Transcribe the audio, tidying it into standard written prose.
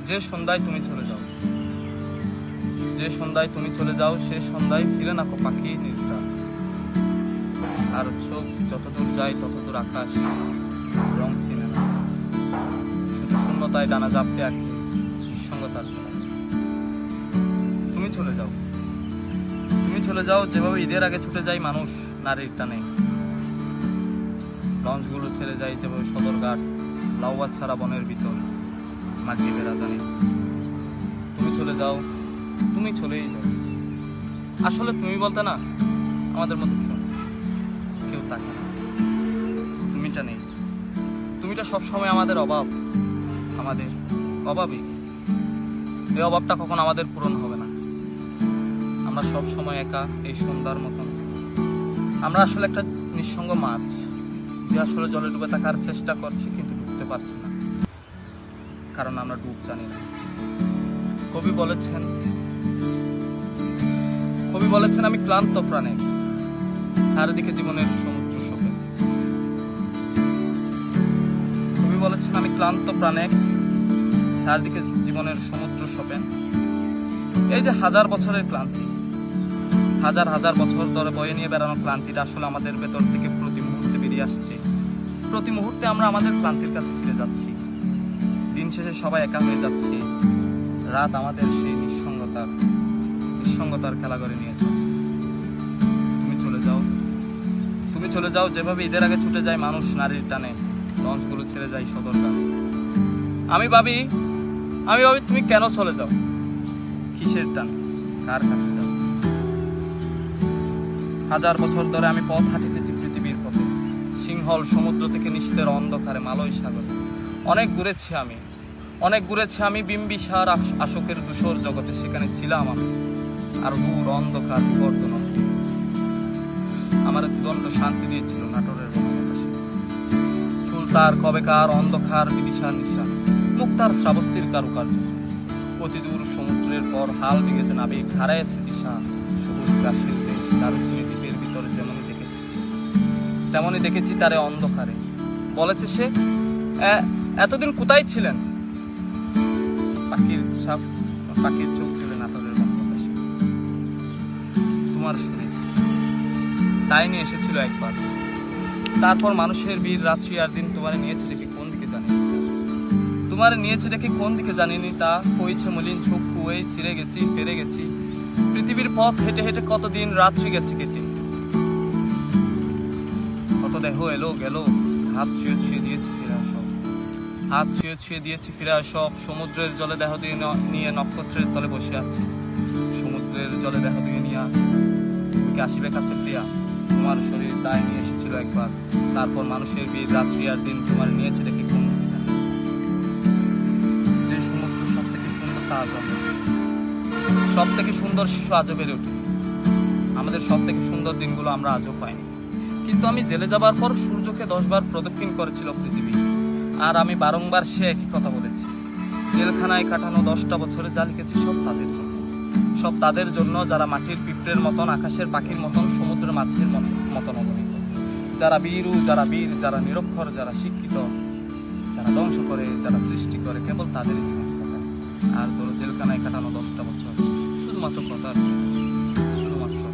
যে সন্ধ্যায় তুমি চলে যাও, যে সন্ধ্যায় তুমি চলে যাও, সে সন্ধ্যায় ফিরে না কো পাখি নির্জার। আর চোখ যতদূর যায় ততদূর আকাশ রং চিনে না, শুধু শূন্যতায় ডানা জাপটে আঁকি নিঃসঙ্গতার জন্য। তুমি চলে যাও, তুমি চলে যাও যেভাবে ঈদের আগে ছুটে যায় মানুষ নারীর টানে। লঞ্চগুলো ছেড়ে যায় যেভাবে সদরঘাট লাউয়া ছাড়া বনের ভিতর মাগরিবের আজানে। তুমি চলে যাও, তুমি চলেই যাও। আসলে তুমি বলতে না আমাদের মধ্যে কেউ থাকে না। তুমিটা নেই, তুমিটা সবসময় আমাদের অভাব, আমাদের অভাবই। এই অভাবটা কখন আমাদের পূরণ হবে না। আমরা সব সময় একা এই সন্ধ্যার মতন। আমরা আসলে একটা নিঃসঙ্গ মাছ যে আসলে জলে ডুবে থাকার চেষ্টা করছি কিন্তু ডুবতে পারছি না, কারণ আমরা ডুব জানি না। কবি বলেছেন আমি ক্লান্ত প্রাণে, চারিদিকে জীবনের সমুদ্র শোকে। কবি বলেছেন আমি ক্লান্ত প্রাণে, চারিদিকে জীবনের সমুদ্র শোকেন। এই যে হাজার বছরের ক্লান্তি, হাজার হাজার বছর ধরে বয়ে নিয়ে বেড়ানো ক্লান্তিটা আসলে আমাদের ভেতর থেকে প্রতি মুহূর্তে বেরিয়ে আসছে। প্রতি মুহূর্তে আমরা আমাদের ক্লান্তির কাছে ফিরে যাচ্ছি। দিন শেষে সবাই একা হয়ে যাচ্ছি। রাত আমাদের সেই নিঃসঙ্গতার খেলা করে নিয়ে চলছে। তুমি চলে যাও, তুমি চলে যাও যেভাবে ঈদের আগে ছুটে যায় মানুষ নারীর টানে। লঞ্চগুলো ছেড়ে যায় সদরঘাট। আমি ভাবি তুমি কেন চলে যাও? কিসের টান, কার কাছে যাও? হাজার বছর ধরে আমি পথ হাঁটিতেছি পৃথিবীর পথে, সিংহল সমুদ্র থেকে নিশীথের অন্ধকারে মালয় সাগরে। অনেক ঘুরেছি আমি বিম্বিসার আশোকের ধূসর জগতে। সেখানে ছিলাম আমি আর দূর অন্ধকার বিবর্তন। আমার দণ্ড শান্তি দিয়েছিল নাটোরের বনবাসী। চুলতার কবেকার অন্ধকার বিদিশার নিশা, মুক্তার শ্রাবস্তির কারুকার্য। অতি দূর সমুদ্রের পর হাল ভেঙেছে নাবিক, হারাইছে দিশা সবুজ গ্রাসের দেশ। দারুচিনি দ্বীপের ভিতরে তেমনই দেখেছি তারে অন্ধকারে। বলেছে সে এতদিন কোথায় ছিলেন? পাখির চোখ ছিল নাটোরের বনবাসী। তোমার শরীর তাই নিয়ে এসেছিল একবার। তারপর মানুষের বীর রাত্রি আর দিন তোমারে নিয়েছে দেখে কোন দিকে জানি, তোমারে নিয়েছে দেখে কোন দিকে জানিনি। তা হয়েছে মলিন চোখ কুয়ে চিরে গেছি, ফেরে গেছি পৃথিবীর পথ হেঁটে হেঁটে। কতদিন রাত্রি গেছে কেটে, কত দেহ এলো গেল। হাত ছুঁয়ে দিয়েছি ফিরা সব, হাত ছুঁয়ে দিয়েছি ফিরা সব। সমুদ্রের জলে দেহ দিয়ে নিয়ে নক্ষত্রের তলে বসে আছি। সমুদ্রের জলে দেহ দিয়ে নিয়ে তুমি আসিবে কাছে প্রিয়া। তোমার শরীর তাই নিয়ে এসেছিল একবার। তারপর মানুষের বীর রাত্রি আর দিন তোমার নিয়েছে দেখে কোন দিকে। যে সমুদ্র সব থেকে সুন্দর তা আজও, সব থেকে সুন্দর শিশু আজও বেড়ে ওঠে। আমাদের সব থেকে সুন্দর দিনগুলো আমরা আজও পাইনি। কিন্তু আমি জেলে যাবার পর সূর্যকে 10 বার প্রদক্ষিণ করেছিল পৃথিবী, আর আমি বারংবার সে একই কথা বলেছি। জেলখানায় কাটানো 10টা বছরে যা লিখেছি সব তাদের জন্য যারা মাটির পিঁপড়ের মতন, আকাশের পাখির মতন, সমুদ্রের মাছের মতন অগণিত। যারা বীরু, যারা বীর, যারা নিরক্ষর, যারা শিক্ষিত, যারা ধ্বংস করে, যারা সৃষ্টি করে, কেবল তাদেরই জীবন কথা। আর ধরো জেলখানায় কাটানো 10টা বছর শুধুমাত্র কথা, শুধুমাত্র কথা।